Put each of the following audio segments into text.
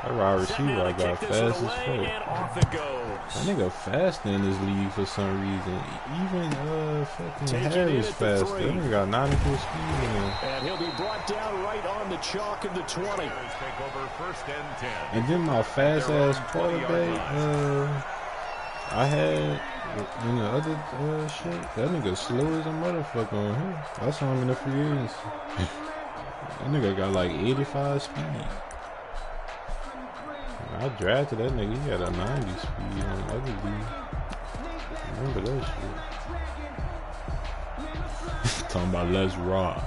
That wide receiver I got fast as fuck. That nigga faster in this league for some reason. Even fucking Harris faster. That nigga got 94 speed in him. And he'll be brought down right on the chalk of the 20. And then my fast ass quarterback, I had in the other shit. That nigga slow as a motherfucker on him. I saw him in the free agency. That nigga got like 85 speed. I drafted that nigga. He had a 90 speed on the other league. Remember that shit. Talking about let's rock.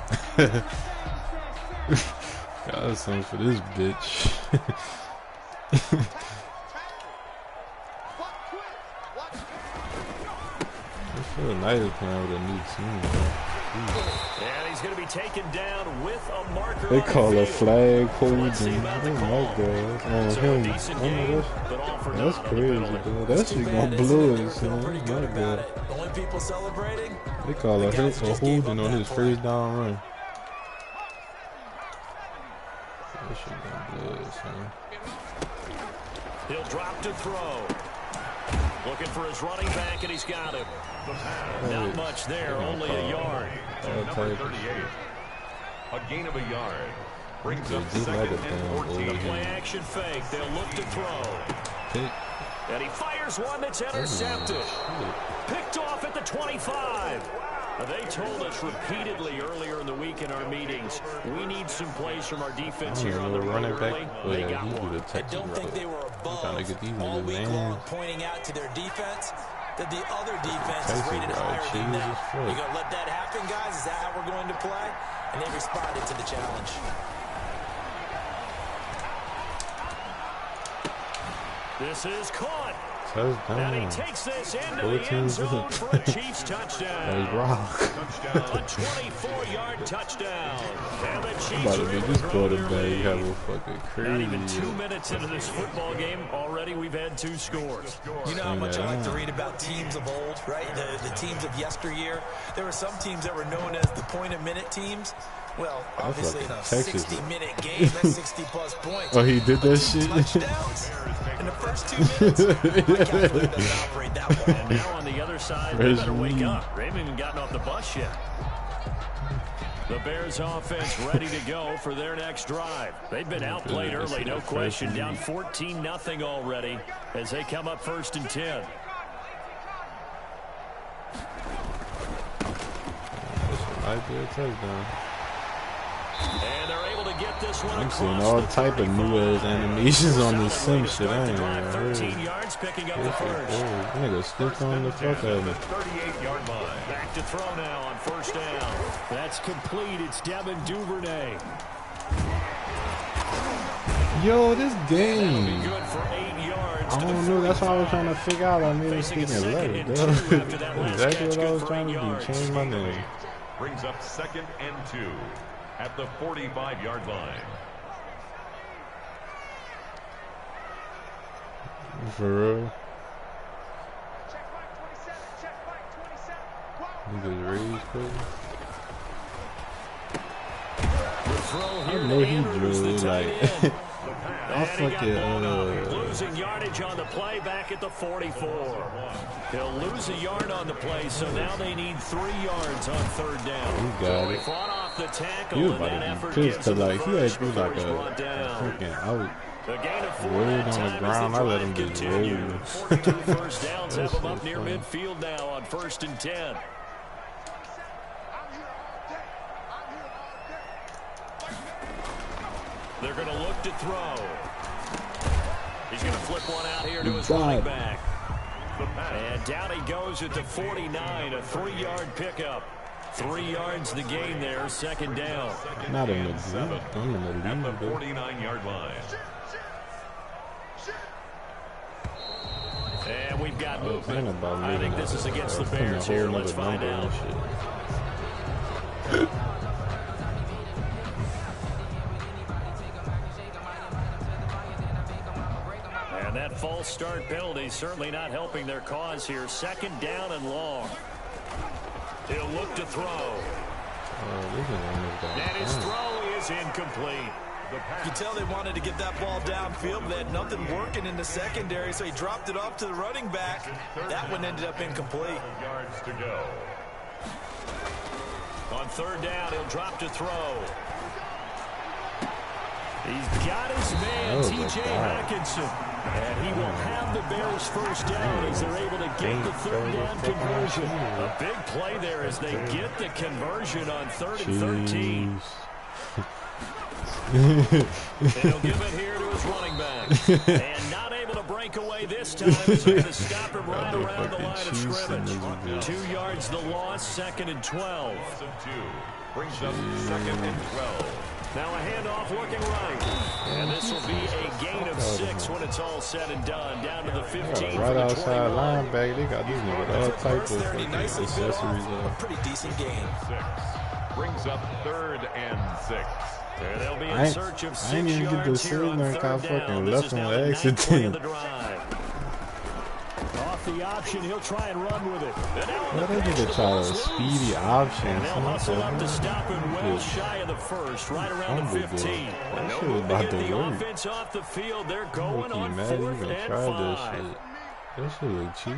Got something for this bitch. It feels nice playing with a new team, bro. And he's going to be taken down with a marker. They call a flag holding. Oh my god. On him. That's crazy, bro. That shit gonna blow it, son. My god. Only people celebrating. They call a holding on his first down run. That shit gonna blow it, son. He'll drop to throw. Looking for his running back, and he's got him. Not much there, only a yard. Number 38. A gain of a yard. Brings up second and 14. The play action fake. They'll look to throw. And he fires one that's intercepted. Picked off at the 25. They told us repeatedly earlier in the week in our meetings, we need some plays from our defense here on the road early. They got one. I don't think they were above all week long pointing out to their defense that the other defense is rated higher than them. You gonna let that happen, guys? Is that how we're going to play? And they responded to the challenge. This is caught. Touchdown. And he takes this into the end zone for a Chiefs touchdown. That was rock. A 24-yard touchdown. And the Chiefs about to are be able this to grow quarterback their lead. have a fucking crazy. Not even 2 minutes into this football game, already we've had 2 scores. You know how much I like to read about teams of old, right? The teams of yesteryear. There were some teams that were known as the point-a-minute teams. Well, obviously in a 60-minute game, that's 60-plus points. Oh, he did that shit? Touchdowns in the first 2 minutes. My calculator doesn't operate that way. And now on the other side, they better wake up. They haven't even gotten off the bus yet. The Bears offense ready to go for their next drive. They've been outplayed early, no question. Down 14-0 already as they come up 1st and 10. Ideal touchdown. And they're able to get this one. I'm seeing all type of new ass animations on this sim shit. I ain't even 13 yards picking up the first. Nigga stiff on the fuck out of me. 38-yard line. Back to throw now on 1st down. That's complete. It's Devin Duvernay. Yo, this game. Be good for 8 yards. I don't know. That's what I was trying to figure out. I mean, speaking of letters, exactly what I was trying to do. Change my name. Brings up 2nd and 2 at the 45-yard line. For real. Niggas raised quick. I know he drew like I fucking losing yardage on the play back at the 44. He'll lose a yard on the play, so now they need 3 yards on 3rd down. He got it. Fought off the tackle. He was about to be pissed because like he had to do like a freaking out. Rolled on the ground. I let him just roll. 42 first downs have him up near midfield now on 1st and 10. They're going to look to throw. He's going to flip one out here to his running back. And down he goes at the 49, a 3-yard pickup. 3 yards the gain there, 2nd down. Not in the lead. I'm in the lead. At the 49-yard line. And we've got movement. I think this is against the Bears here. Let's find out. And that false start penalty certainly not helping their cause here. 2nd down and long. He'll look to throw. And his throw is incomplete. You tell they wanted to get that ball downfield, but they had nothing working in the secondary, so he dropped it off to the running back. That one ended up incomplete. Yards to go. On third down, he'll drop to throw. He's got his man, T.J. Hawkinson. And he will have the Bears first down as they're able to get the third down conversion. A big play there as they get the conversion on 3rd and 13. And he'll give it here to his running back. And not able to break away this time as they're going to stop him right around the line of scrimmage. 2 yards the loss, 2nd and 12. Brings up 2nd and 12. Now a handoff looking right. And this will be a gain of 6 when it's all said and done. Down to the 15. Right outside linebacker. They got these niggas all types of accessories. Pretty decent gain. 6. Brings up 3rd and 6. And they'll be in search of 6 I ain't even get the signal and I fucking left on accident. Off the option, he'll try and run with it. What they need to try a speedy option? And they'll hustle up to stop him well shy of the first, right around the 15. That shit was about to the work. offense off the field. They're going on 4th and 5. That shit look cheap.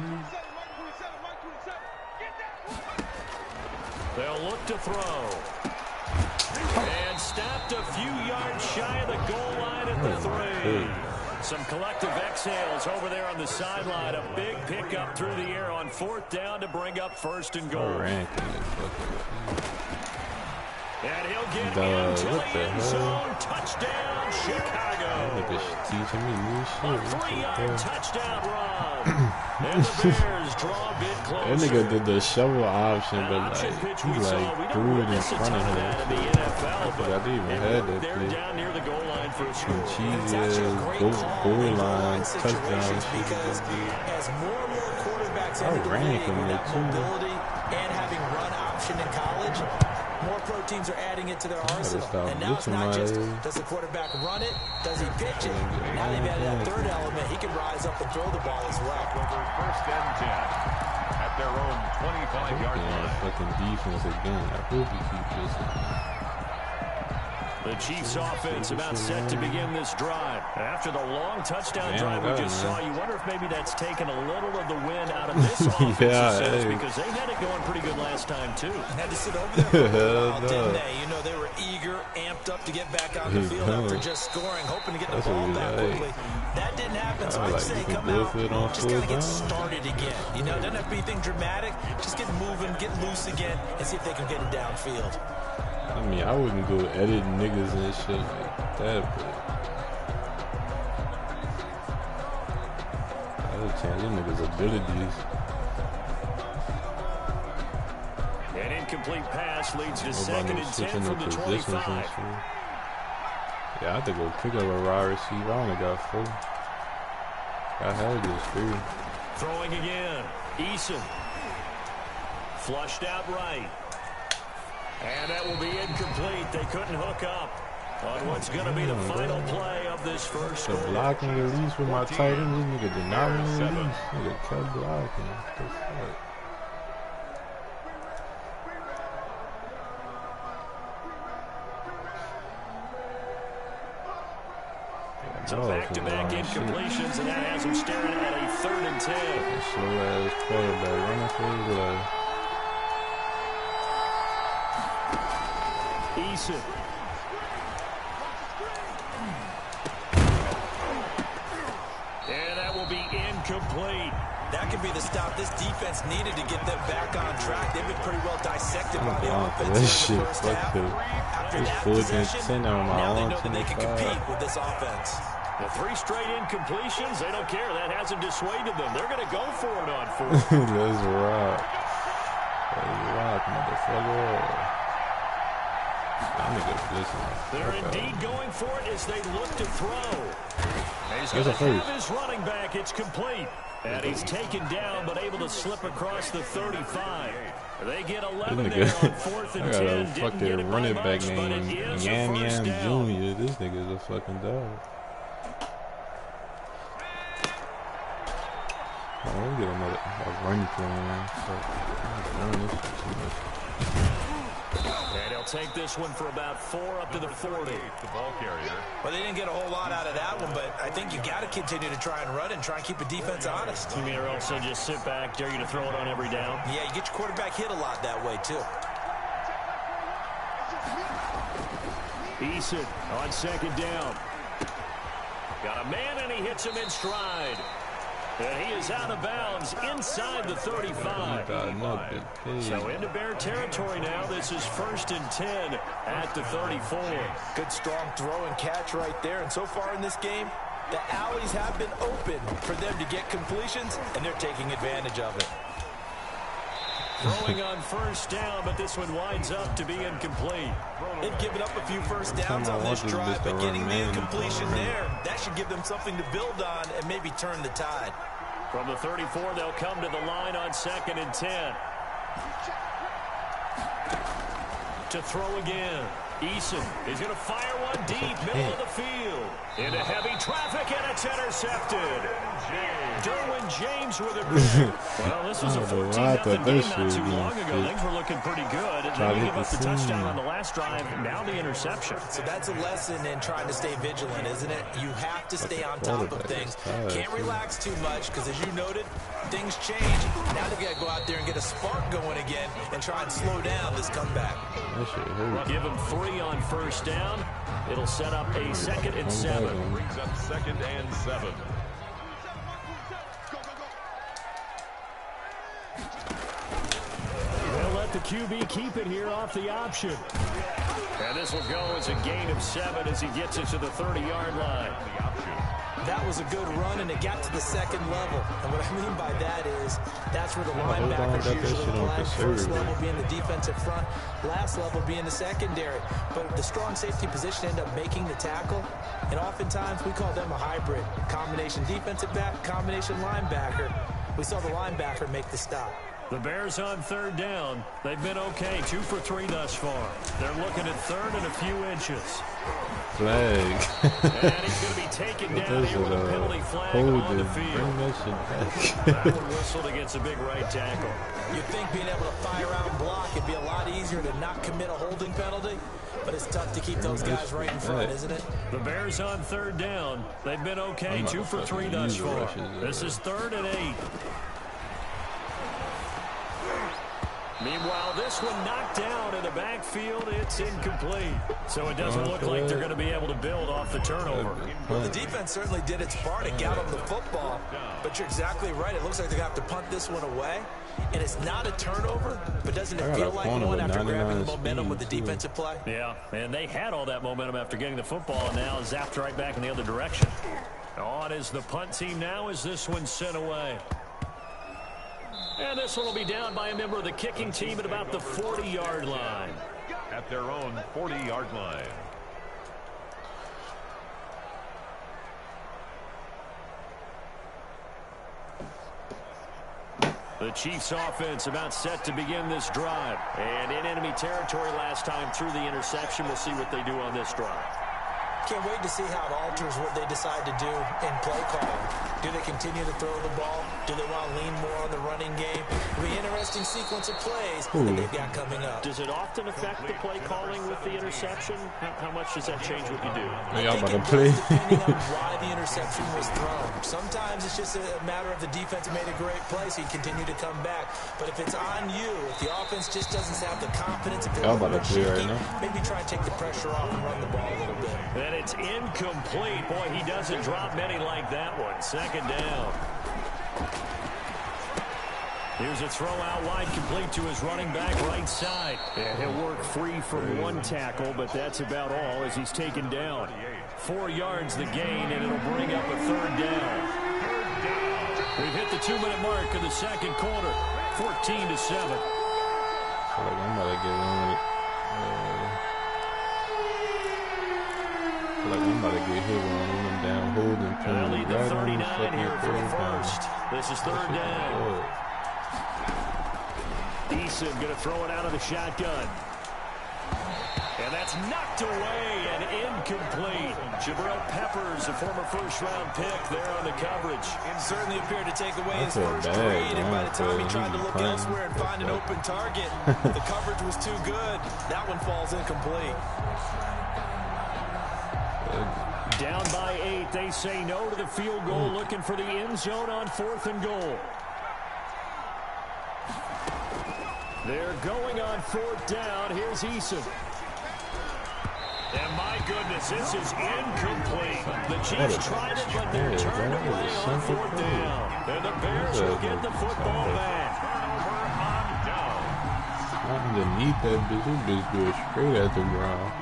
They'll look to throw. And stopped a few yards shy of the goal line at the 3. Some collective exhales over there on the sideline. A big pickup through the air on 4th down to bring up 1st and goal. And he'll get into the end zone. Touchdown, Chicago. Teaching me new shit. A 3-yard touchdown run. And the Bears draw a bit closer. That nigga did the shovel option, but like he like threw it in front of him. I forgot they even had that they're play. down near the goal line for a score. Cheesy ass goal line touchdown. Because as more and more quarterbacks I enter the ran league from with there that too. mobility and having run option in college, more pro teams are adding it to their arsenal. And now it's not just, does the quarterback run it? Does he pitch it? Now they've added that 3rd element. He can rise up and throw the ball as well. Over 1st and 10 at their own 25-yard line. Fucking defense again. I hope he keeps this. The Chiefs offense about set to begin this drive. After the long touchdown drive we just saw, you wonder if maybe that's taken a little of the wind out of this offense, because they had it going pretty good last time, too. Had to sit over there for a while, didn't they? You know, they were eager, amped up to get back on the field after just scoring, hoping to get the ball back quickly. That didn't happen, so I'd say come out, just kind of get started again. You know, it doesn't have to be anything dramatic. Just get moving, get loose again, and see if they can get it downfield. I mean, I wouldn't go edit niggas and shit like that, but I would change them niggas' abilities. An incomplete pass leads to 2nd and 10 from the 25. Yeah, I have to go pick up a raw receiver. I only got 4. I had this 3. Throwing again. Eason. Flushed out right. And that will be incomplete. They couldn't hook up on what's going to be the final play of this first The quarter. blocking release with my tight end. This nigga did not want to release. Nigga kept blocking. What the fuck? So back-to-back incompletions, and that has him staring at a 3rd and 10. Slow-ass quarterback running for his life. Eason. And that will be incomplete. That could be the stop this defense needed to get them back on track. They've been pretty well dissected by the offense in the first half. After that possession, now they know that they can compete with this offense. The 3 straight incompletions, they don't care. That hasn't dissuaded them. They're going to go for it on 4th. Let's rock. Let's rock, motherfucker. They're indeed going for it as they look to throw. He's going to have his running back. It's complete. And he's taken down, but able to slip across the 35. They get 11 there on 4th and 10. I got a fucking running back named Yam Yam Jr. This nigga is a fucking dog. Oh, let me get a run plan. I'm run this shit too much. And he'll take this one for about 4 up to the 40. The ball carrier. Well, they didn't get a whole lot out of that one, but I think you got to continue to try and run and try and keep the defense honest. You mean or also just sit back, dare you to throw it on every down? Yeah, you get your quarterback hit a lot that way, too. Eason on 2nd down. Got a man, and he hits him in stride. And he is out of bounds inside the 35. So into Bear territory now. This is 1st and 10 at the 34. Good strong throw and catch right there. And so far in this game, the alleys have been open for them to get completions, and they're taking advantage of it. Throwing on 1st down, but this one winds up to be incomplete. They've given up a few first downs on this drive, but getting the incompletion there, that should give them something to build on and maybe turn the tide. From the 34, they'll come to the line on 2nd and 10. To throw again. Eason is going to fire one deep, middle of the field. Into heavy traffic, and it's intercepted. Derwin James with a grab. Well, this was a 14-0 game not too long ago. Things were looking pretty good. And then you give up the touchdown on the last drive, now the interception. So that's a lesson in trying to stay vigilant, isn't it? You have to stay on top of things. Can't relax too much because, as you noted, things change. Now they've got to go out there and get a spark going again and try and slow down this comeback. Give him 3 on 1st down. It'll set up a 2nd and 7. Brings up 2nd and 7. They'll let the QB keep it here off the option. And this will go as a gain of 7 as he gets it to the 30-yard line. That was a good run, and it got to the 2nd level. And what I mean by that is that's where the linebackers usually play. 1st level being the defensive front, last level being the secondary. But the strong safety position ended up making the tackle, and oftentimes we call them a hybrid. Combination defensive back, combination linebacker. We saw the linebacker make the stop. The Bears on 3rd down. They've been okay, 2 for 3 thus far. They're looking at 3rd and a few inches. Flag. And he's going to be taken down here with a penalty flag on the field. That one whistled against a big right tackle. You'd think being able to fire out and block, it'd be a lot easier to not commit a holding penalty, but it's tough to keep those guys right in front, isn't it? The Bears on 3rd down. They've been okay, 2 for 3 thus far. This is 3rd and 8. Meanwhile, this one knocked down in the backfield. It's incomplete. So it doesn't look like they're going to be able to build off the turnover. Well, the defense certainly did its part and got them the football. But you're exactly right. It looks like they're going to have to punt this one away. And it's not a turnover, but doesn't it feel like one after grabbing the momentum with the defensive play? Yeah, and they had all that momentum after getting the football, and now zapped right back in the other direction. On is the punt team now as this one's sent away. And this one will be down by a member of the kicking team at about the 40-yard line. At their own 40-yard line. The Chiefs offense about set to begin this drive. And in enemy territory last time through the interception. We'll see what they do on this drive. Can't wait to see how it alters what they decide to do in play calling. Do they continue to throw the ball? Do they want to lean more on the running game? It'll be an interesting sequence of plays that they've got coming up. Does it often affect the play calling with the interception? How much does that change what you do? Y'all about to play. Depending on why the interception was thrown. Sometimes it's just a matter of the defense made a great play, so you continue to come back. But if it's on you, if the offense just doesn't have the confidence, if they're a little shaky, maybe try and take the pressure off and run the ball a little bit. And it's incomplete. Boy, he doesn't drop many like that one. 2nd down. Here's a throw out wide, complete to his running back right side. And he'll work free from one tackle, but that's about all as he's taken down. 4 yards the gain, and it'll bring up a 3rd down. We've hit the 2-minute mark of the 2nd quarter. 14-7. So I'm about to get one. Like I'm about to get hit when I'm running down, holding. They'll lead the 39 here for the first. This is 3rd down. Eason going to throw it out of the shotgun. And And that's knocked away and incomplete. Jabril Peppers, a former first-round pick there on the coverage. Certainly appeared to take away his first read, and by the time he tried to look elsewhere and find an open target, the coverage was too good. That one falls incomplete. Down by 8, they say no to the field goal, looking for the end zone on 4th and goal. They're going on 4th down. Here's Eason. And my goodness, this is incomplete. The Chiefs tried it, but they're turned away on 4th down. And the Bears will get the football back. Underneath that bitch goes straight at the ground.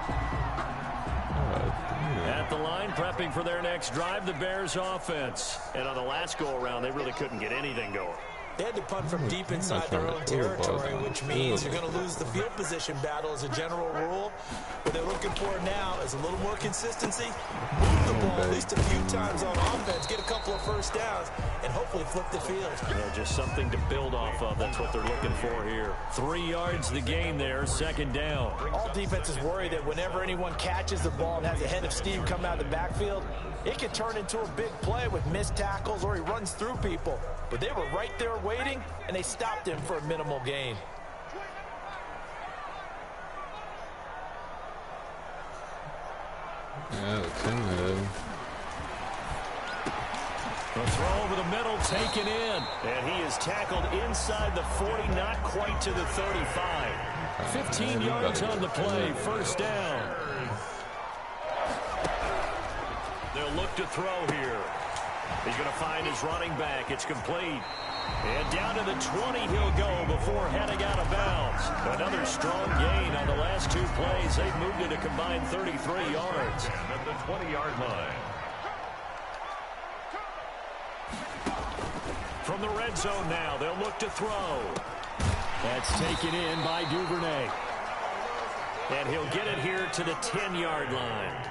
At the line, prepping for their next drive, the Bears offense. And on the last go-around, they really couldn't get anything going. They had to punt from deep inside their own territory, which means you're going to lose the field position battle as a general rule. What they're looking for now is a little more consistency, move the ball at least a few times on offense, get a couple of first downs, and hopefully flip the field. Yeah, just something to build off of. That's what they're looking for here. 3 yards the gain there, 2nd down. All defenses worry that whenever anyone catches the ball and has a head of steam come out of the backfield, it can turn into a big play with missed tackles or he runs through people. But they were right there waiting, and they stopped him for a minimal gain. Yeah, it's in there. The throw over the middle taken in. And he is tackled inside the 40, not quite to the 35. 15 yards on the play, 1st down. They'll look to throw here. He's going to find his running back. It's complete. And down to the 20 he'll go before heading out of bounds. Another strong gain on the last 2 plays. They've moved it a combined 33 yards. At the 20-yard line. From the red zone now, they'll look to throw. That's taken in by Duvernay. And he'll get it here to the 10-yard line.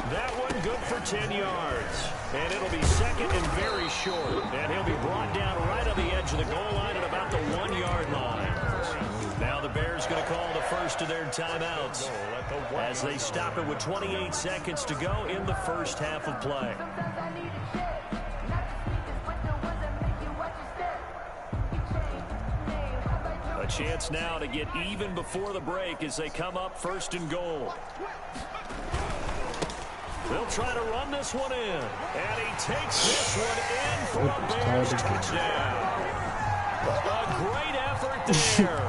That one good for 10 yards. And it'll be 2nd and very short. And he'll be brought down right on the edge of the goal line at about the 1-yard line. Now the Bears going to call the first of their timeouts as they stop it with 28 seconds to go in the first half of play. A chance now to get even before the break as they come up 1st and goal. They'll try to run this one in. And he takes this one in for a Bears touchdown. A great effort there.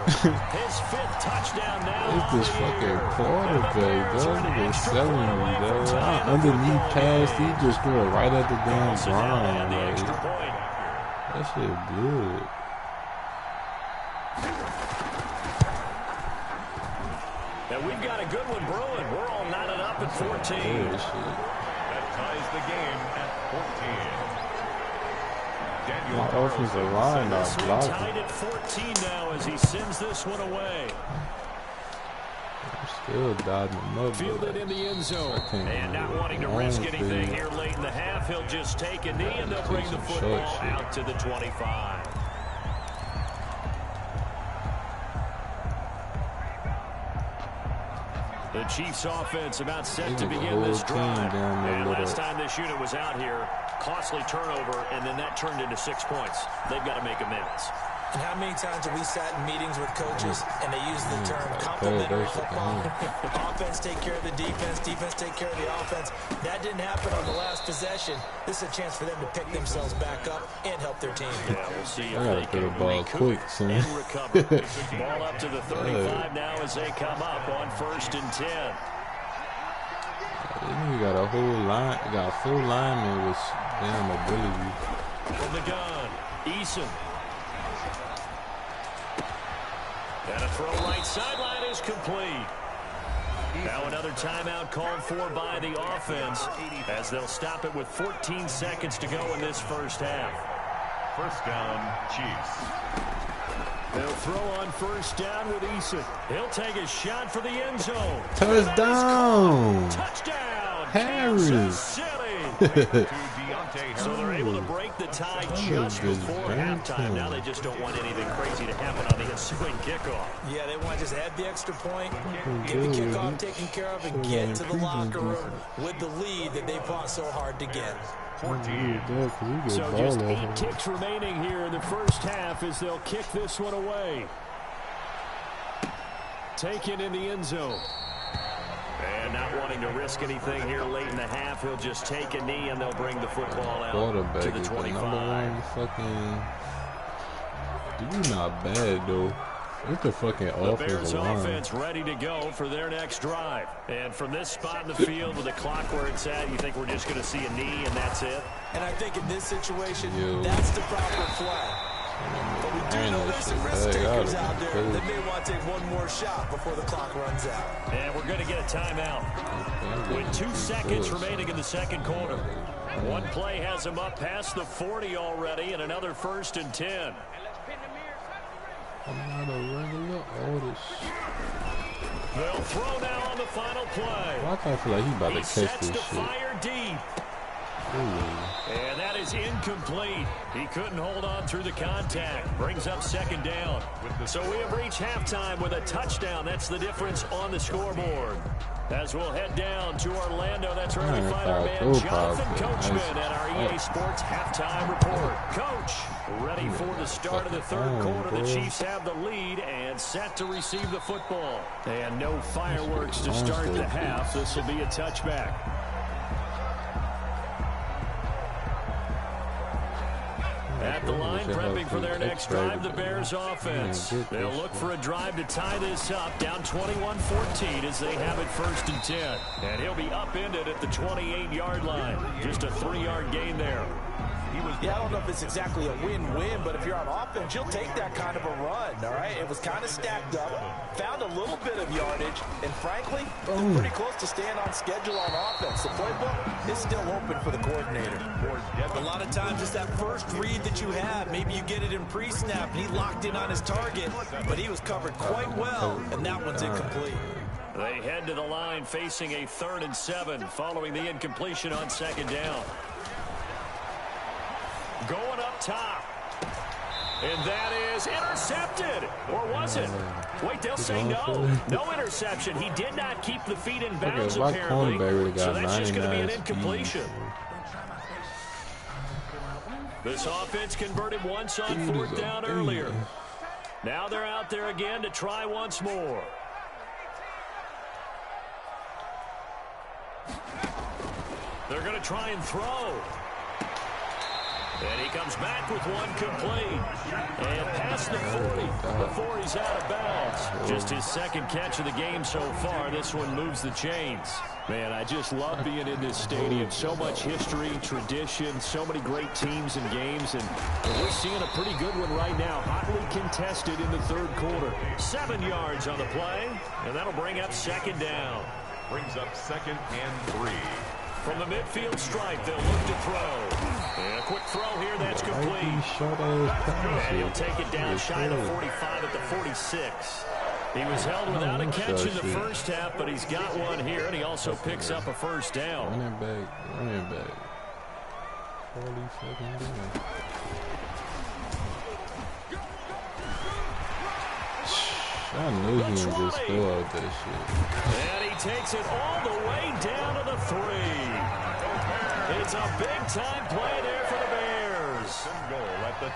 His 5th touchdown now. It's this fucking quarterback, dog. They're selling me, dog. Underneath pass, he just threw it right at the damn ground. Like, that shit good. And we've got a good one brewing. We're all knotted up at 14. That ties the game at 14. My offensive line not blocking. Tied at 14 now as he sends this one away. I'm still dodging them up. Fielded in the end zone. And not wanting to risk anything here late in the half, he'll just take a knee and they'll bring the football out to the 25. The Chiefs offense about set to begin this drive. And last time this unit was out here, costly turnover, and then that turned into 6 points. They've got to make amends. And how many times have we sat in meetings with coaches and they use the term complementary football? Offense take care of the defense, defense take care of the offense. That didn't happen on the last possession. This is a chance for them to pick themselves back up and help their team. Yeah, we'll see if they can recoup and recover. Ball up to the 35 now as they come up on 1st and 10. You got a whole line, you got a full lineman with damn ability. From the gun, Eason. And a throw right sideline is complete. Now another timeout called for by the offense as they'll stop it with 14 seconds to go in this first half. 1st down, Chiefs. They'll throw on 1st down with Eason. He'll take a shot for the end zone. Touchdown! Touchdown! Harris! Kansas City! So they're able to break the tie just before halftime. Now they just don't want anything crazy to happen on the ensuing kickoff. Yeah, they want to just add the extra point, get the kickoff taken care of, and get to the locker room with the lead that they fought so hard to get. So just 8 ticks remaining here in the first half as they'll kick this one away. Taken in the end zone. And not wanting to risk anything here late in the half, he'll just take a knee and they'll bring the football out to the 25. Dude, not bad though. It's the fucking Bears offense ready to go for their next drive. And from this spot in the field with the clock where it's at, you think we're just going to see a knee and that's it? And I think in this situation, that's the proper play. But we do know there's some risk takers out there that may want to take one more shot before the clock runs out. And we're going to get a timeout with 2 seconds remaining in the second quarter. One play has him up past the 40 already and another 1st and 10. I'm not a regular artist. They'll throw now on the final play. Well, I feel like he's about to catch this shit. He sets to fire deep. Ooh. And that is incomplete. He couldn't hold on through the contact. Brings up 2nd down. So we have reached halftime with a touchdown. That's the difference on the scoreboard. As we'll head down to Orlando, that's where we find our man Jonathan Coachman at our EA Sports Halftime Report. Coach, ready for the start of the third quarter. The Chiefs have the lead and set to receive the football. And no fireworks to start the half. This will be a touchback. At the line, prepping for their next drive, the Bears offense. They'll look for a drive to tie this up, down 21-14 as they have it 1st and 10. And he'll be upended at the 28-yard line. Just a 3-yard gain there. Yeah, I don't know if it's exactly a win-win, but if you're on offense, you'll take that kind of a run, all right? It was kind of stacked up, found a little bit of yardage, and frankly, pretty close to staying on schedule on offense. The playbook is still open for the coordinator. A lot of times it's that first read that you have. Maybe you get it in pre-snap, and he locked in on his target, but he was covered quite well, and that one's incomplete. They head to the line facing a 3rd and 7 following the incompletion on 2nd down. Going up top. And that is intercepted. Or was it? Wait, they'll say no. No interception. He did not keep the feet in bounds, apparently. So that's just going to be an incompletion. This offense converted once on 4th down earlier. Now they're out there again to try once more. They're going to try and throw. And he comes back with one complete. And past the 40 before he's out of bounds. Just his 2nd catch of the game so far. This one moves the chains. Man, I just love being in this stadium. So much history, tradition, so many great teams and games. And we're seeing a pretty good one right now. Hotly contested in the 3rd quarter. 7 yards on the play. And that'll bring up 2nd down. Brings up 2nd and 3. From the midfield stripe, they'll look to throw. And a quick throw here, that's complete. And he'll take it down shy of 45 at the 46. He was held without a catch in the first half, but he's got one here, and he also picks up a 1st down. Running back. 40 fucking down. I knew he would just throw out that shit. And he takes it all the way down to the 3. It's a big-time play there for the Bears.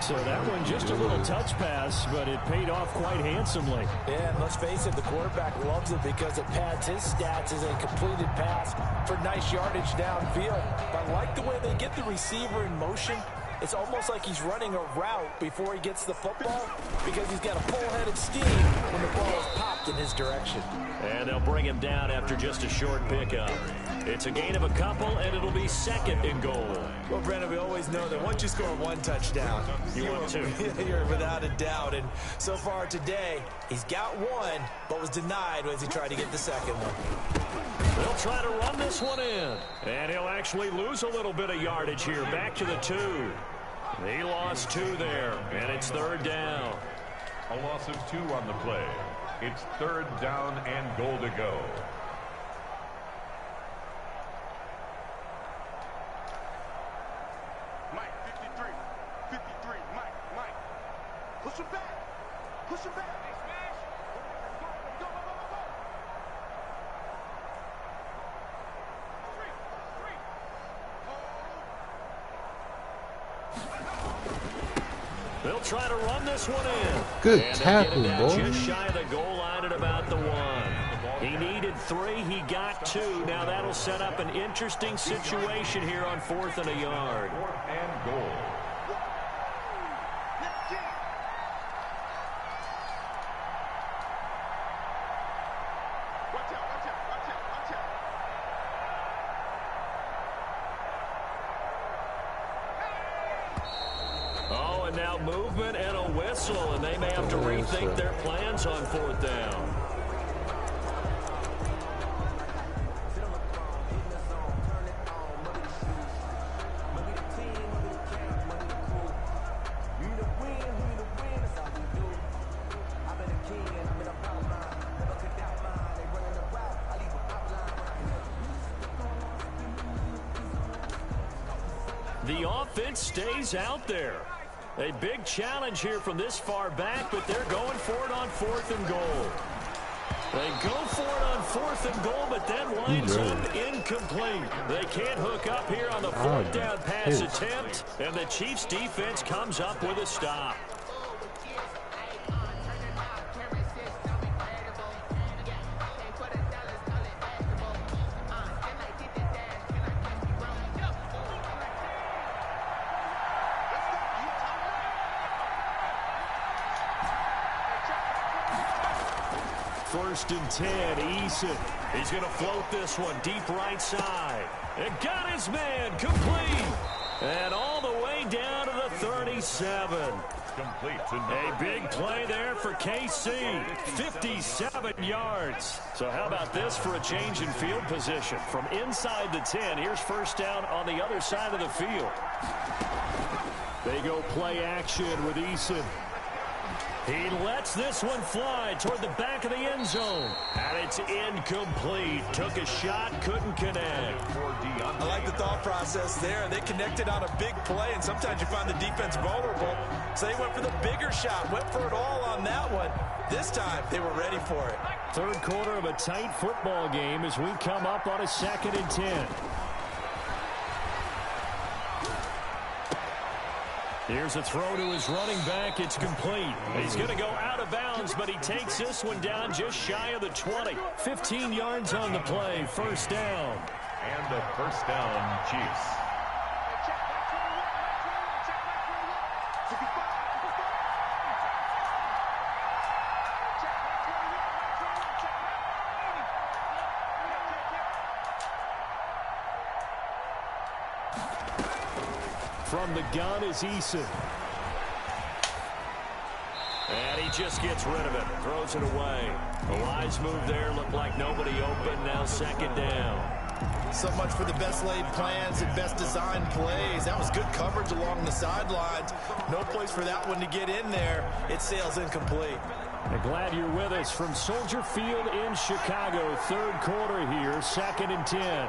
So that one just a little touch pass, but it paid off quite handsomely. Yeah, and let's face it, the quarterback loves it because it pads his stats as a completed pass for nice yardage downfield. But I like the way they get the receiver in motion. It's almost like he's running a route before he gets the football because he's got a full-headed steam when the ball is popped in his direction. And they'll bring him down after just a short pickup. It's a gain of a couple, and it'll be 2nd and goal. Well, Brandon, we always know that once you score one touchdown, you're without a doubt. And so far today, he's got one, but was denied as he tried to get the 2nd one. They'll try to run this one in. And he'll actually lose a little bit of yardage here. Back to the 2. He lost 2 there, and it's 3rd down. A loss of 2 on the play. It's 3rd down and goal to go. They'll try to run this one in. Good tackle, boy. Just shy of the goal line at about the 1. He needed 3. He got 2. Now that'll set up an interesting situation here on 4th and a yard. 4th and goal. Oh, and now movement and a whistle, and they may have to rethink their plans on 4th down. The offense stays out there. A big challenge here from this far back, but they're going for it on 4th and goal. They go for it on 4th and goal, but that winds up incomplete. They can't hook up here on the 4th down pass attempt, and the Chiefs defense comes up with a stop. First and 10, Eason. He's going to float this one deep right side. And got his man complete. And all the way down to the 37. Complete to a big play there for KC. 57 yards. So how about this for a change in field position? From inside the 10, here's first down on the other side of the field. They go play action with Eason. He lets this one fly toward the back of the end zone. And it's incomplete. Took a shot, couldn't connect. I like the thought process there. They connected on a big play, and sometimes you find the defense vulnerable. So they went for the bigger shot, went for it all on that one. This time, they were ready for it. Third quarter of a tight football game as we come up on a 2nd and 10. Here's a throw to his running back. It's complete. He's going to go out of bounds, but he takes this one down just shy of the 20. 15 yards on the play. First down. And the first down, Chiefs. From the gun is Eason. And he just gets rid of it. Throws it away. A wise move there. Looked like nobody open. Now 2nd down. So much for the best laid plans and best designed plays. That was good coverage along the sidelines. No place for that one to get in there. It sails incomplete. I'm glad you're with us from Soldier Field in Chicago. Third quarter here. 2nd and 10.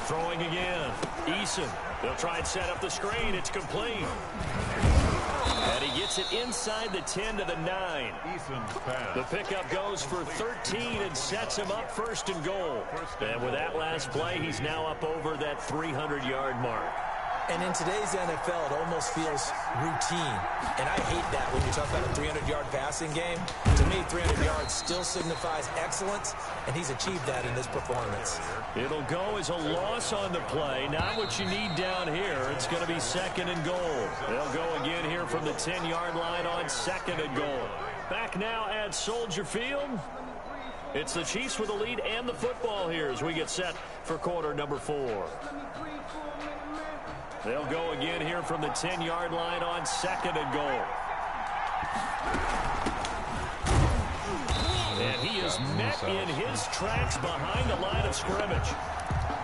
Throwing again. Eason. They'll try and set up the screen. It's complete. And he gets it inside the 10 to the 9. Eason's pass. The pickup goes for 13 and sets him up 1st and goal. And with that last play, he's now up over that 300-yard mark. And in today's NFL, it almost feels routine. And I hate that when you talk about a 300-yard passing game. To me, 300 yards still signifies excellence, and he's achieved that in this performance. It'll go as a loss on the play. Not what you need down here. It's going to be 2nd and goal. They'll go again here from the 10-yard line on 2nd and goal. Back now at Soldier Field. It's the Chiefs with the lead and the football here as we get set for quarter number 4. They'll go again here from the 10-yard line on 2nd and goal. And he is met in his tracks behind the line of scrimmage.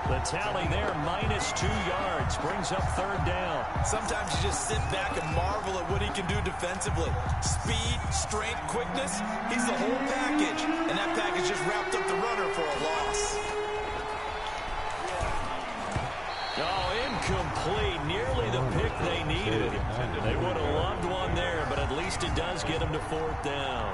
The tally there, -2 yards, brings up 3rd down. Sometimes you just sit back and marvel at what he can do defensively. Speed, strength, quickness, he's the whole package. And that package just wrapped up the runner for a loss. Oh, Incomplete. Nearly the pick they needed. They would have loved one there, but at least it does get them to 4th down.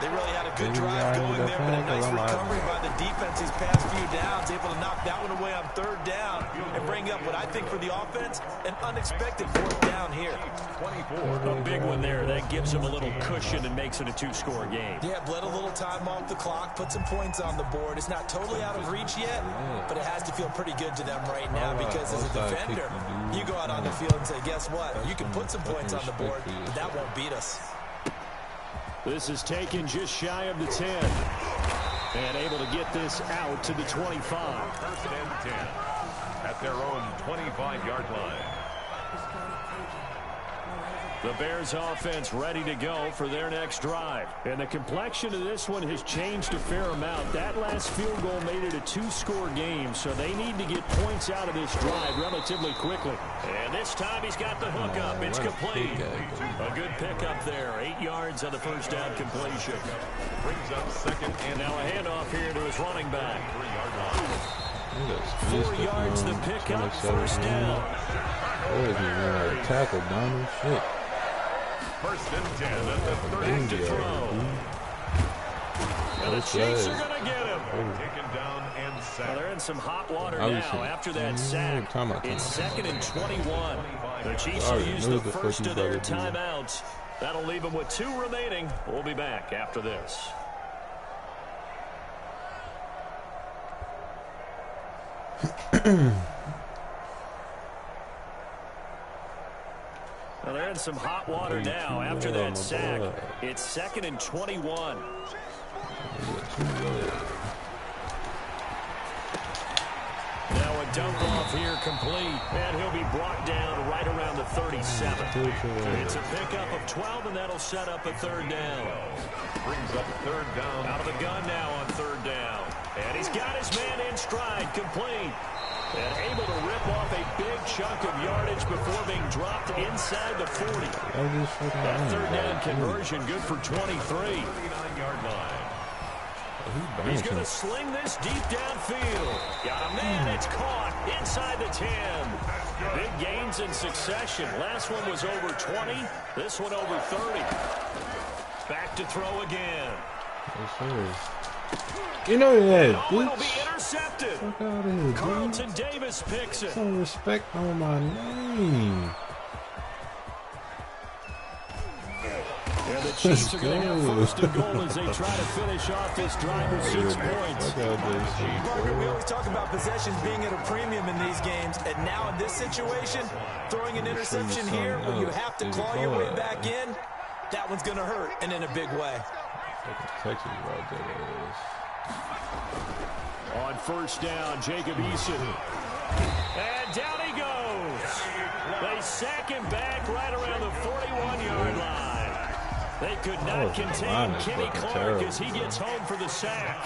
They really had a good drive going there, but a nice recovery by the defense these past few downs, able to knock that one away on 3rd down and bring up what I think for the offense, an unexpected 4th down here. A big one there. That gives them a little cushion and makes it a 2-score game. Yeah, bled a little time off the clock, put some points on the board. It's not totally out of reach yet, but it has to feel pretty good to them right now because as a defender, you go out on the field and say, guess what? You can put some points on the board, but that won't beat us. This is taken just shy of the 10. And able to get this out to the 25. 1st and 10 at their own 25-yard line. The Bears offense ready to go for their next drive. And the complexion of this one has changed a fair amount. That last field goal made it a 2-score game, so they need to get points out of this drive relatively quickly. And this time he's got the hook up. It's complete. A good pickup there. 8 yards on the 1st down completion. Brings up 2nd and now a handoff here to his running back. 3-yard line. 4 yards the pickup, 1st down. Where is he going to tackle Donald? Shit. 1st and 10 at the 30 to throw. And the Chiefs are going to get him. Taken down and sacked. Well, they're in some hot water now after that sack. It's 2nd and 21. The Chiefs will use the first of their timeouts. That'll leave them with 2 remaining. We'll be back after this. Well, they're in some hot water now after that sack. It's 2nd and 21. Now a dump off here complete, and he'll be brought down right around the 37. It's a pickup of 12, and that'll set up a 3rd down. Brings up 3rd down. Out of the gun now on 3rd down. And he's got his man in stride, complete. And able to rip off a big chunk of yardage before being dropped inside the 40. That 3rd down conversion good for 23. 39-yard line. He's going to sling this deep downfield. Got a man, it's caught inside the 10. Big gains in succession. Last one was over 20. This one over 30. Back to throw again. You know that, bitch. It'll be intercepted. Fuck out of here, Carlton Davis picks it. Some respect on my name. And the Chiefs are going to have 1st and goal as they try to finish off this drive with 6 points. Parker, we always talk about possessions being at a premium in these games, and now in this situation, throwing an interception here where you have to claw your way back in, that one's going to hurt, and in a big way. Texas right there. On 1st down, Jacob Eason. And down he goes. They sack him back right around the 41-yard line. They could not contain Kenny Clark as he gets home for the sack.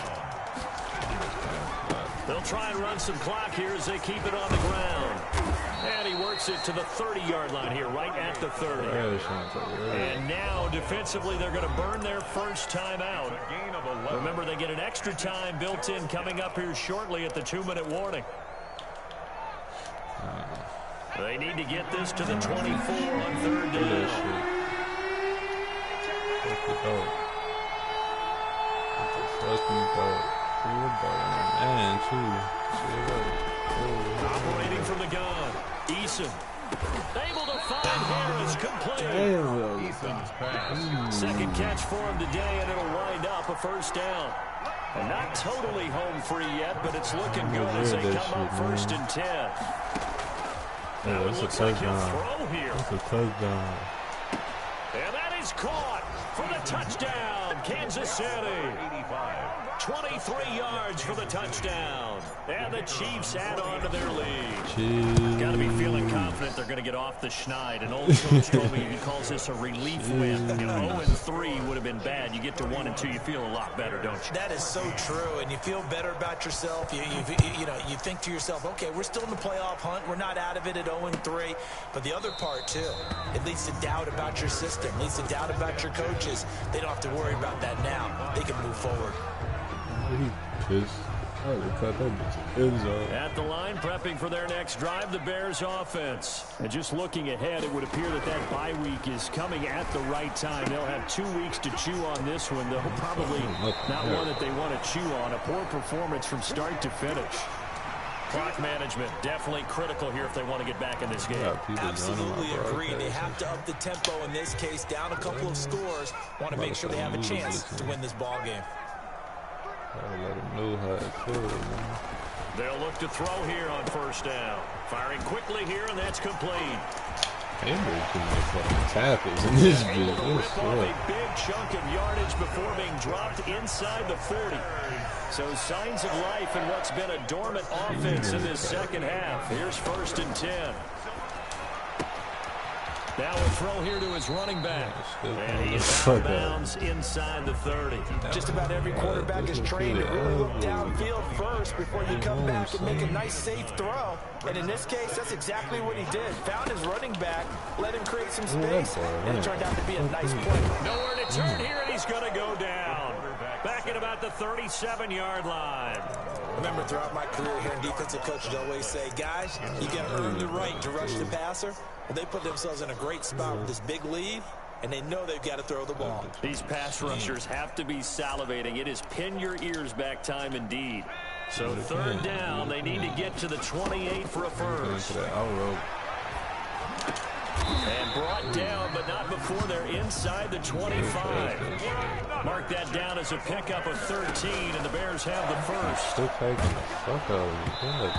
They'll try and run some clock here as they keep it on the ground. And he works it to the 30-yard line here, right at the 30. And now, defensively, they're going to burn their first time out. Remember, they get an extra time built in coming up here shortly at the 2-minute warning. They need to get this to the 24 on 3rd down. Operating from the gun, Eason. Able to find Harris, complete. Eason's pass. 2nd catch for him today, and it'll wind up a 1st down. And not totally home free yet, but it's looking good as they come up 1st and 10. Now it looks like he'll throw here. That's a touchdown. And that is caught for the touchdown, Kansas City. 23 yards for the touchdown. And the Chiefs add on to their lead. Got to be feeling confident they're going to get off the schneid. An old coach told me he calls this a relief win. 0-3 would have been bad. You get to 1-2, you feel a lot better, don't you? That is so true, and you feel better about yourself. You think to yourself, okay, we're still in the playoff hunt. We're not out of it at 0-3. But the other part, too, it leads to doubt about your system. It leads to doubt about your coaches. They don't have to worry about that now. They can move forward. He pissed. At the line, prepping for their next drive, the Bears offense. And just looking ahead, it would appear that that bye week is coming at the right time. They'll have 2 weeks to chew on this one, though probably not one that they want to chew on. A poor performance from start to finish. Clock management, definitely critical here if they want to get back in this game. Absolutely agree. They have to up the tempo in this case, down a couple of scores. Want to make sure they have a chance to win this ball game. Let them know how it feels, man. They'll look to throw here on first down. Firing quickly here, and that's complete. Hey, there's too many fucking tackles in this able to rip off a big chunk of yardage before being dropped inside the 40. So signs of life in what's been a dormant offense in this second half. Here's 1st and 10. Now a throw here to his running back. And he is out of bounds inside the 30. Just about every quarterback is trained to really look downfield first before you come back and make a nice, safe throw. And in this case, that's exactly what he did. Found his running back, let him create some space, and it turned out to be a nice play. Nowhere to turn here, and he's going to go down. Back at about the 37-yard line. Remember, throughout my career here in defensive coaches always say, guys, you got to earn the right to rush the passer. Well, they put themselves in a great spot with this big lead, and they know they've got to throw the ball. These pass rushers have to be salivating. It is pin your ears back time indeed. So 3rd down, they need to get to the 28 for a first. And brought down, but not before they're inside the 25. Mark that down as a pickup of 13, and the Bears have the first.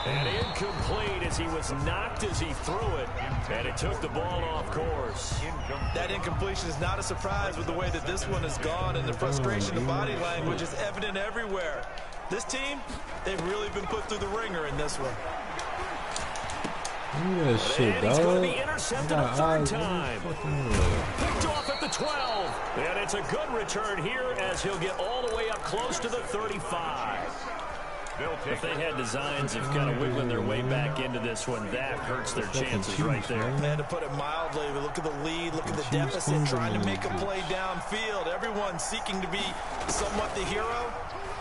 And incomplete as he was knocked as he threw it, and it took the ball off course. That incompletion is not a surprise with the way that this one has gone, and the frustration, the body language is evident everywhere. This team, they've really been put through the ringer in this one. Yeah, shit, and he's going to be intercepted a 3rd time. Picked off at the 12. And it's a good return here as he'll get all the way up close to the 35. If they had designs of kind of wiggling their way back into this one, that hurts their chances right there. Man, to put it mildly, look at the lead, look at the deficit, trying to make a play downfield. Everyone seeking to be somewhat the hero.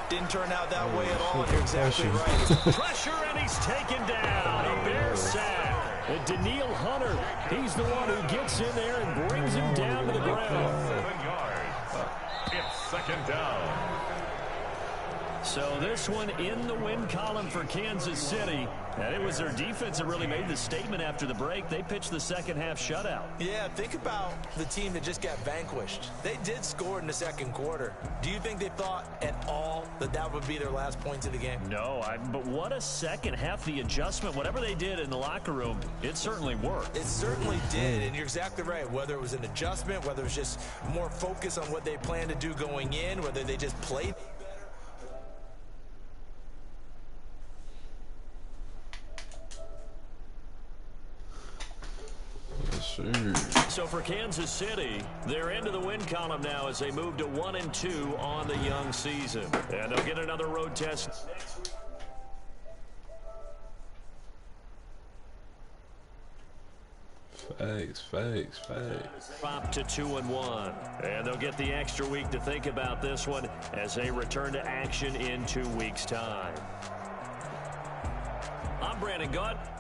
Didn't turn out that way at all, and you're exactly right. Pressure, and he's taken down. A Bear sack. And Daniil Hunter, he's the one who gets in there and brings him down to the ground. 7 yards. It's 2nd down. So this one in the win column for Kansas City. And it was their defense that really made the statement after the break. They pitched the second half shutout. Yeah, think about the team that just got vanquished. They did score in the 2nd quarter. Do you think they thought at all that that would be their last points of the game? No, but what a second half. The adjustment, whatever they did in the locker room, it certainly worked. It certainly did, and you're exactly right. Whether it was an adjustment, whether it was just more focus on what they planned to do going in, whether they just played. So for Kansas City, they're into the win column now as they move to 1-2 on the young season. And they'll get another road test. Facts. Drop to 2-1. And they'll get the extra week to think about this one as they return to action in 2 weeks' time. I'm Brandon Gott.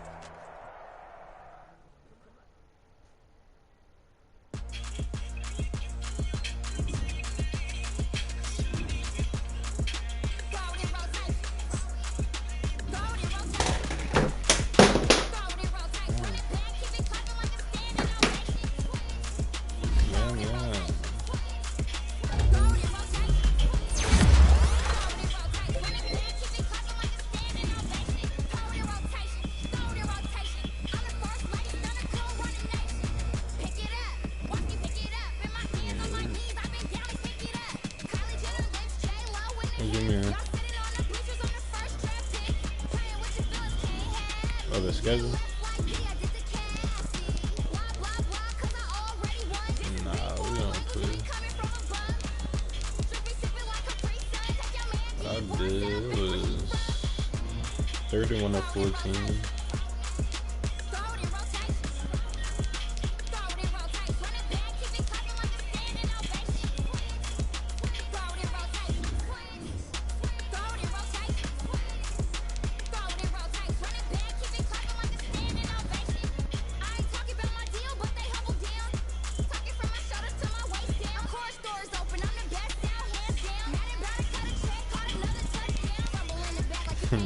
The schedule? Nah, we don't play. I did. It was 31-14. I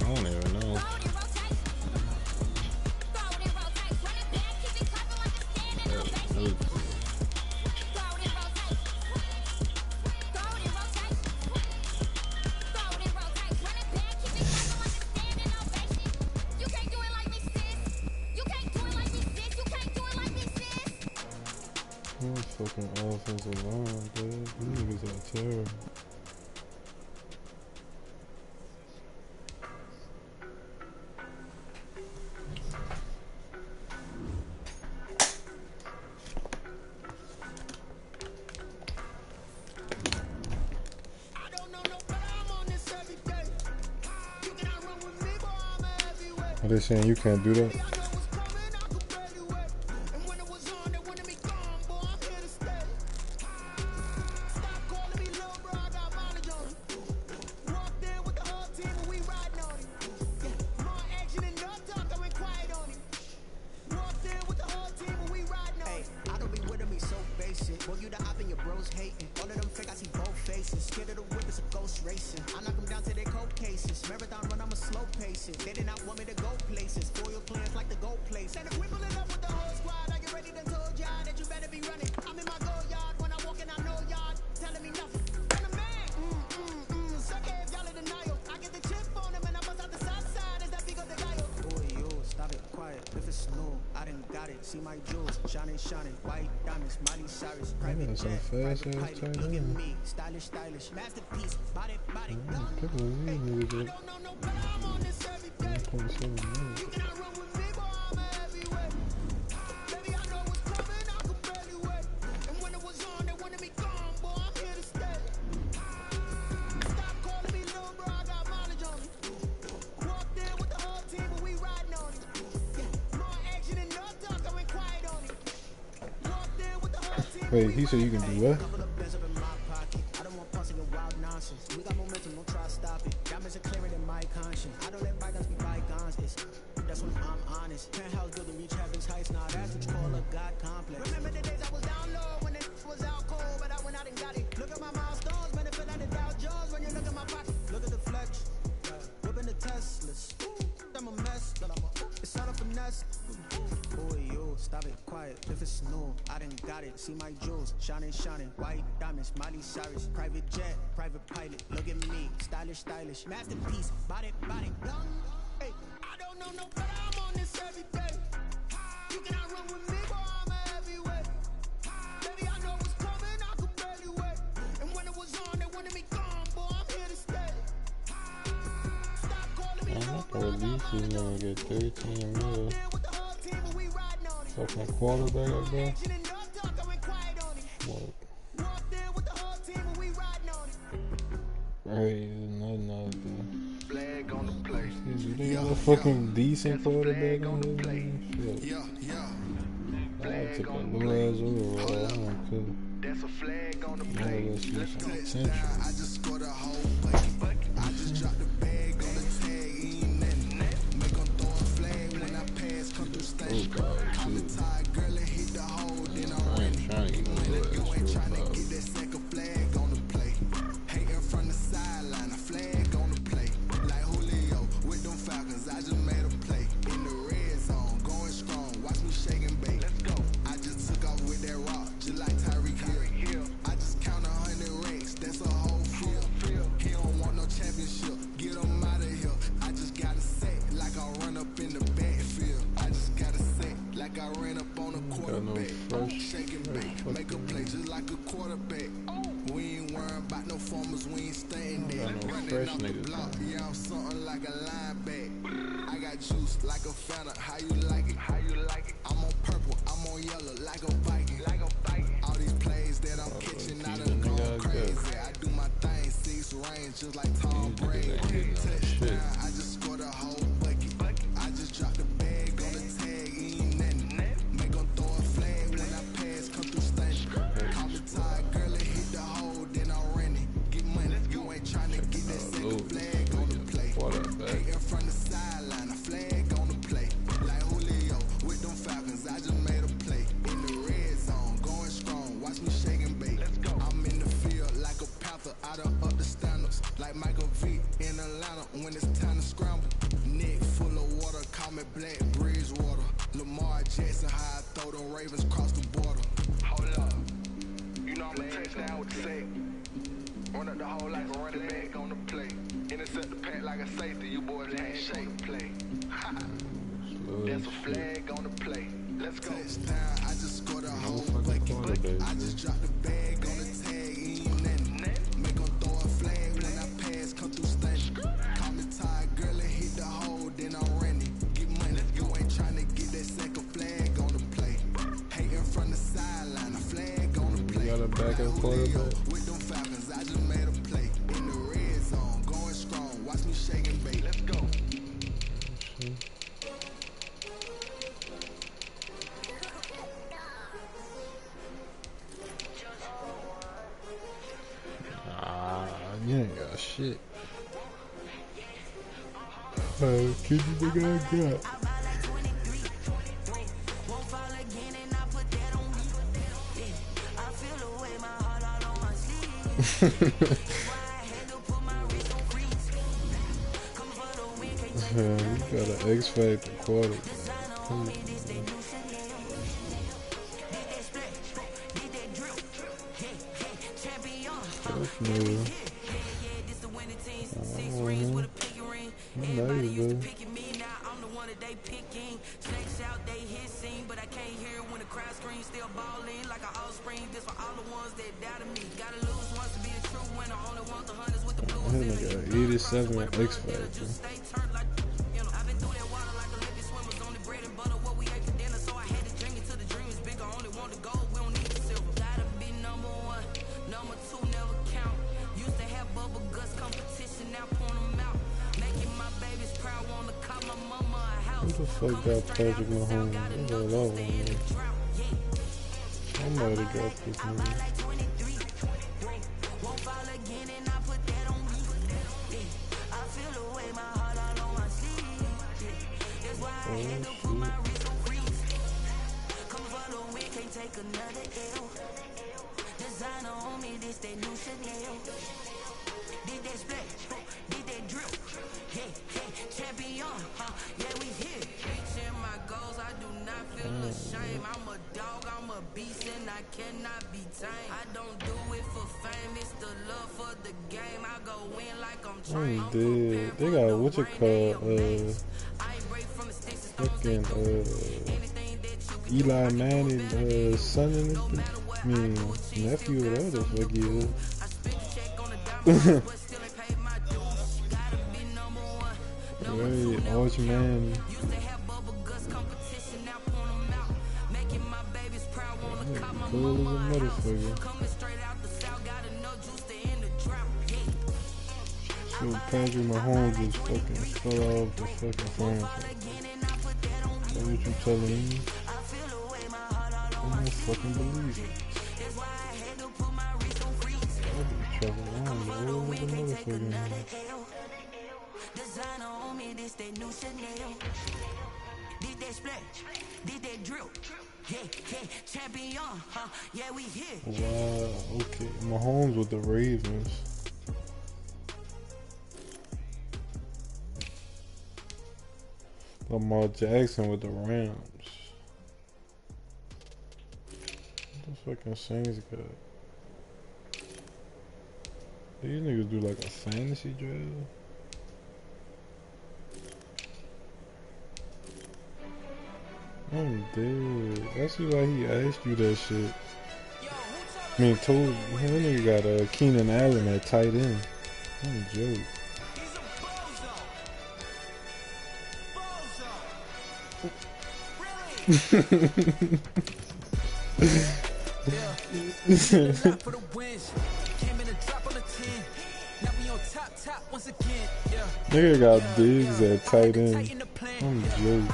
don't even know. Fucking offensive line, dude. These niggas are terrible. Are they saying you can't do that? Wait, he said you can do what? See my jewels, shining, white diamonds, Miley Cyrus, private jet, private pilot, look at me, stylish, masterpiece, body, young, hey, I don't know no better, I'm on this every day, you cannot run with me, boy, I'm a heavyweight, baby, I know what's coming, I could barely wait, and when it was on, they wanted me gone, boy, I'm here to stay, stop calling me, no, bro, at least he's gonna get 13 mil, fucking quarterback, I guess. Hey, nothing. Flag on the play. They got a fucking decent quarterback on here. I took a little ass overall. I don't care. That's a flag on the play. I just scored a whole bucket. I just dropped the bag on the tag. Ain't nothing. Make them throw a flag when I pass. Come through stage. I'm the tired girl that hit the hole. Then I'm running. You ain't trying to get that second flag on the play. Hating from the sideline. A flag on the play. Like Julio with them Falcons. I just made a play. In the red zone. Going strong. Watch me shake and bake. Let's go. I just took off with that rock. Just like Tyreek Hill. I just count 100 racks. That's a whole field. He don't want no championship. Get him out of here. I just got to set like I run up in the backfield. I just got to set like I ran up on a quarterback. Shake and bake. Make a play just like a quarterback. We ain't worrying about no formers. We ain't staying there. Running off the block. Yeah, I'm something like a lineback. I got juice like a Fanta. How you like it? I'm on purple. I'm on yellow like a Viking. All these plays that I'm catching, I done gone crazy. I do my thing, 6 range, just like Tom Brady. Touchdown, I just scored a whole bucket. I just dropped the bag on the tag, ain't nothing. Make them throw a flag when I pass, come through station. Call me tired, girl, flag on the play. Hating from the sideline, a flag on the play. Like Julio with them Falcons, I just made a play. In the red zone, going strong, watch me shake and bake. I'm in the field like a panther, I done up the standards. Like Michael V in Atlanta when it's time to scramble. Neck full of water, call me Black Bridgewater. Lamar Jackson, how I throw them Ravens cross the border. Hold up, you know I'm a touchdown with the sack. Run up the hole like a running back on the play. Intercept the pack like a safety, you boys can't shake play. That's a flag on the play. Let's go. Touchdown, I just scored a whole bucket. I just dropped the bag on the tag, ain't nothing. Make them throw a flag when I pass, come through stunning. Call me tired, girl, and hit the hole, then I'm running. Get money, you ain't trying to get that second flag on the play. Hating from the sideline, a flag on the play. You got a backup quarterback? With them Falcons, I just made a play. In the red zone, going strong, watch me shake and bake. Let's go. You ain't got shit. Keep the nigga I got. You got an X Factor quarter. Nigga, 87 X Factor. Who the fuck got Patrick Mahomes? That's all I want. I might have got this nigga. I'm a dog, I'm a beast, and I cannot be tamed. I don't do it for fame, it's the love for the game. I go in like I'm trained. Dude, they got what you call fucking Eli Manning son in it. I mean nephew, whatever the fuck he is. Right, Arch Man. Cool as a motherfucker. So Patrick Mahomes just fucking fell off the fucking franchise. That's what you telling me? I don't fucking believe it. I'll be trouble on the world with a motherfucker. Designer on me, this that new Chanel. Did that splash, did that drill. Yeah, champion, huh? Yeah, we here. Wow, okay. Mahomes with the Ravens. Lamar Jackson with the Rams. What the fucking Saints got? These niggas do like a fantasy draft. I'm dead. That's why he asked you that shit. I mean, told you. That nigga got Keenan Allen at tight end. I'm a joke. Nigga got Diggs at tight end. I'm a joke.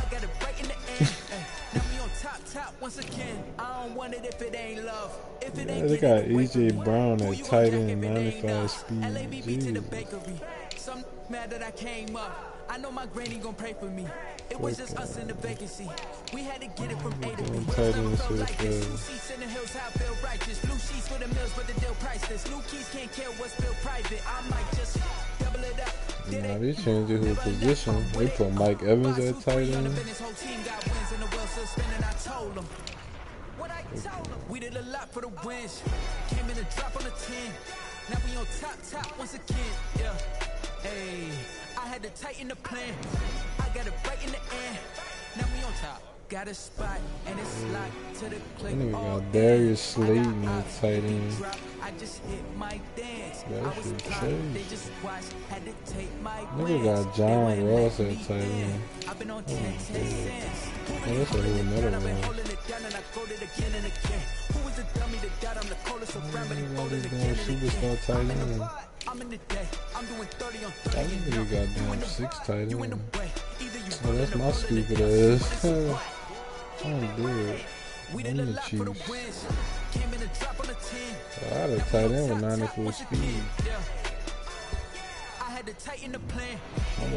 Yeah, they got AJ Brown at tight end, 95 speed. Jeez. mad that I came up. I know my granny gon' pray for me. It was just us in the vacancy. We had to get it from A to B. Never felt like this. 2 seats in the hills, how I feel righteous. Blue sheets for the mills, but the deal priceless. New keys can't kill what's still private. I might just double it up. Nah, they changed his position. They put Mike Evans at tight end. We did a lot for the wins. Came in a drop on the 10. Now we on top once again. Yeah. Hey, I had to tighten the plan. I got it right in the air. Now we on top. Got a spot and it's locked to the click. And we got Darius Slayton at tight end. I just hit my dance. That shit changed. They just watched, had to take my Nigga got John Ross at tight end. I've been on 10 cents. Oh, that's a whole nother one. Superstar tight end. I nigga got damn 6 tight end. Oh, that's my stupid ass. I'm good. I'm the Chiefs. I had a tight end with 94 speed. I'm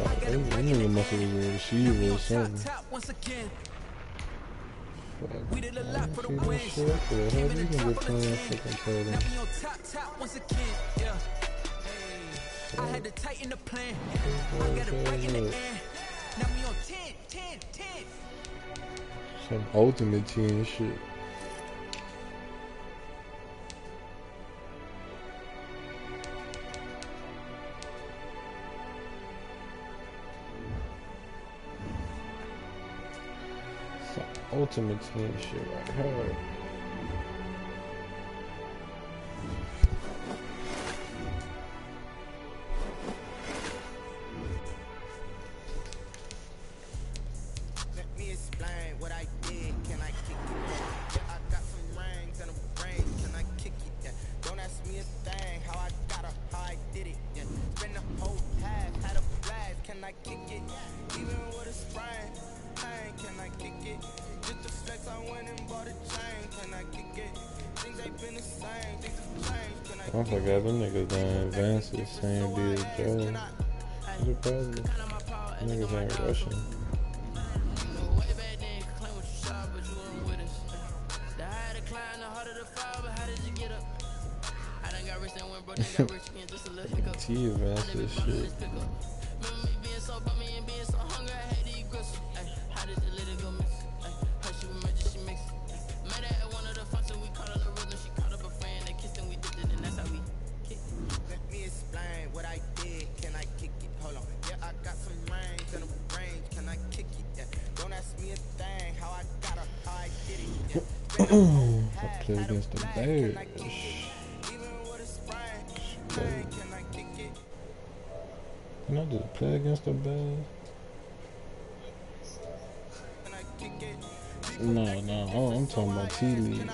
like, that nigga must have been a receiver or something. We did a lot for the wins. Came in the drop on the 10. Now we on top once again. Yeah. I had to tighten the plan. I got it right in the air. Now we on 10. Some ultimate team shit. Ultimate team shit right here. Let me explain what I did. Can I kick it? Yeah, I got some rings and a brain. Can I kick it? Yeah. Don't ask me a thing. How I got it, how I did it. Yeah. Spend the whole half, had a blast. Can I kick it? Even with a sprain. Can I kick it? Just the flex, I went and bought a chain. Can I kick it? Things ain't been the same. Things have changed. Can I forgot them niggas done advanced the same day as Joe. What's the problem? Niggas ain't rushing. T advanced this shit. I play against the Bears. Can I just play against the Bears? No, I'm talking about T-League.